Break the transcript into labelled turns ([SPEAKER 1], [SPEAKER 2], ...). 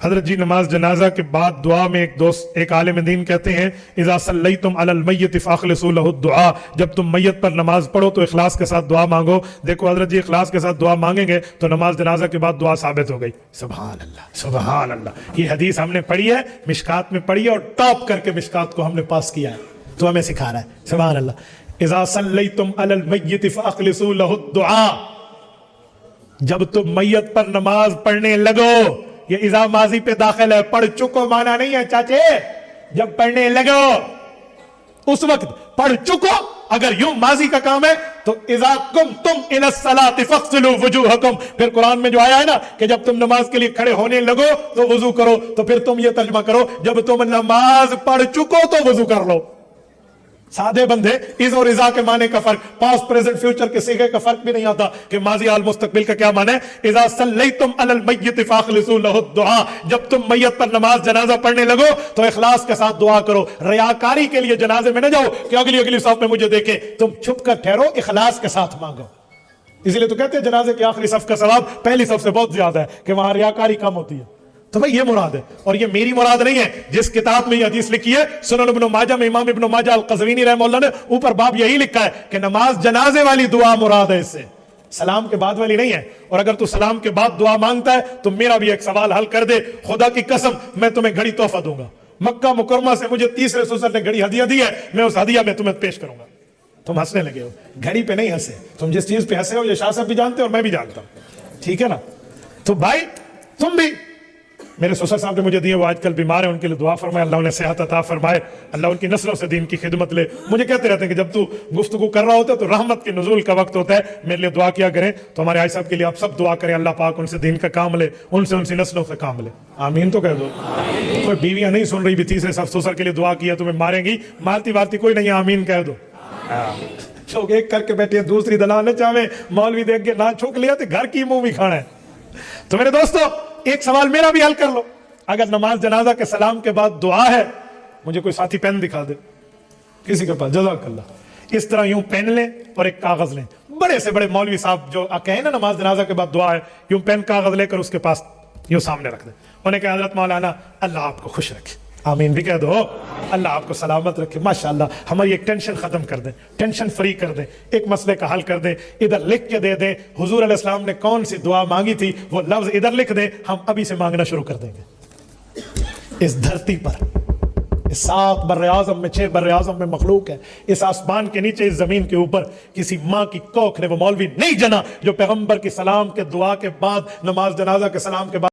[SPEAKER 1] حضرت جی نماز جنازہ کے بعد دعا میں ایک عالم دین کہتے ہیں اذا صلیتم علی المیت فاخلصوا له الدعاء، جب تم میت پر نماز پڑھو تو اخلاص کے ساتھ دعا مانگو۔ دیکھو حضرت جی اخلاص کے ساتھ دعا مانگیں گے تو نماز جنازہ کے بعد دعا ثابت ہو گئی۔ سبحان اللہ سبحان اللہ، یہ حدیث ہم نے پڑھی ہے، مشکات میں پڑھی ہے، اور ٹاپ کر کے مشکات کو ہم نے پاس کیا ہے، تو ہمیں سکھا رہا ہے۔ سبحان اللہ۔ اذا صلیتم علی المیت فاخلصوا له الدعاء، جب تم میت پر نماز پڑھنے لگو، یہ اذا ماضی پہ داخل ہے، پڑھ چکو مانا نہیں ہے چاچے، جب پڑھنے لگو اس وقت پڑھ چکو۔ اگر یوں ماضی کا کام ہے تو اذا قمتم الى الصلاۃ فاغسلوا وجوہکم، پھر قرآن میں جو آیا ہے نا کہ جب تم نماز کے لیے کھڑے ہونے لگو تو وضو کرو، تو پھر تم یہ ترجمہ کرو جب تم نماز پڑھ چکو تو وضو کر لو۔ سادے بندے از اور اذا کے معنی کا فرق، پاسٹ پریزنٹ فیوچر کے صیغے کا فرق بھی نہیں آتا کہ ماضی حال مستقبل کا کیا معنی ہے۔ اذا صلیتم علی المیت فاخلصوا له الدعاء، جب تم میت پر نماز جنازہ پڑھنے لگو تو اخلاص کے ساتھ دعا کرو۔ ریاکاری کے لیے جنازے میں نہ جاؤ کہ اگلی صف میں مجھے دیکھے، تم چھپ کر ٹھہرو، اخلاص کے ساتھ مانگو۔ اسی لیے تو کہتے ہیں جنازے کی آخری صف کا ثواب پہلی صف سے بہت زیادہ ہے کہ وہاں ریاکاری کم ہوتی ہے۔ تو بھائی یہ مراد ہے، اور یہ میری مراد نہیں ہے، جس کتاب میں یہ حدیث لکھی ہے سنن ابن ماجہ میں امام ابن ماجہ القزوینی رحمہ اللہ نے اوپر باب یہی لکھا ہے کہ نماز جنازے والی دعا مراد ہے، اس سے سلام کے بعد والی نہیں ہے۔ اور اگر تو سلام کے بعد دعا مانگتا ہے تو میرا بھی ایک سوال حل کر دے، خدا کی قسم میں تمہیں گھڑی تحفہ دوں گا، مکہ مکرمہ سے مجھے تیسرے سسر نے گھڑی ہدیہ دی ہے، میں اس ہدیہ میں تمہیں پیش کروں گا۔ تم ہنسنے لگے ہو، گھڑی پہ نہیں ہنسے، تم جس چیز پہ ہنسے ہو یہ شاہ صاحب بھی جانتے اور میں بھی جانتا ہوں، ٹھیک ہے نا؟ تو بھائی تم بھی، میرے سسر صاحب نے مجھے دیے، وہ آج کل بیمار ہیں، ان کے لیے دعا فرمائے، اللہ انہیں صحت عطا فرمائے، اللہ ان کی نسلوں سے دین کی خدمت لے۔ مجھے کہتے رہتے ہیں کہ جب تو گفتگو کر رہا ہوتا ہے تو رحمت کے نزول کا وقت ہوتا ہے، میرے لیے دعا کیا کریں۔ تو ہمارے آئی صاحب کے لیے آپ سب دعا کریں، اللہ پاک ان سے دین کا کام لے، ان سے نسلوں سے کام لے، آمین تو کہہ دو۔ کوئی بیویاں نہیں سن رہی بھی، تیسرے صف سسر کے لیے دعا کیا، تمہیں ماریں گی، مارتی کوئی نہیں، آمین کہہ دو۔ لوگ ایک کر کے بیٹھے، دوسری دلان نے چاہے مولوی دیکھ کے نہ چھوک لیا تو گھر کی منہ بھی کھانا ہے۔ تو میرے دوستو ایک سوال میرا بھی حل کر لو، اگر نماز جنازہ کے سلام کے بعد دعا ہے، مجھے کوئی ساتھی پین دکھا دے کسی کے پاس، جزاک اللہ۔ اس طرح یوں پین لیں اور ایک کاغذ لیں، بڑے سے بڑے مولوی صاحب جو کہیں نا نماز جنازہ کے بعد دعا ہے، یوں پین کاغذ لے کر اس کے پاس یوں سامنے رکھ دیں، انہیں کہا حضرت مولانا اللہ آپ کو خوش رکھے، آمین بھی کہہ دو، اللہ آپ کو سلامت رکھے، ماشاءاللہ ہماری ایک ٹینشن ختم کر دیں، ٹینشن فری کر دیں، ایک مسئلے کا حل کر دیں، ادھر لکھ کے دے دیں حضور علیہ السلام نے کون سی دعا مانگی تھی، وہ لفظ ادھر لکھ دیں، ہم ابھی سے مانگنا شروع کر دیں گے۔ اس دھرتی پر، اس 7 بر اعظم میں 6 بر اعظم میں مخلوق ہے، اس آسمان کے نیچے اس زمین کے اوپر کسی ماں کی کوکھ نے وہ مولوی نہیں جنا جو پیغمبر کی سلام کے دعا کے بعد نماز جنازہ کے سلام کے بعد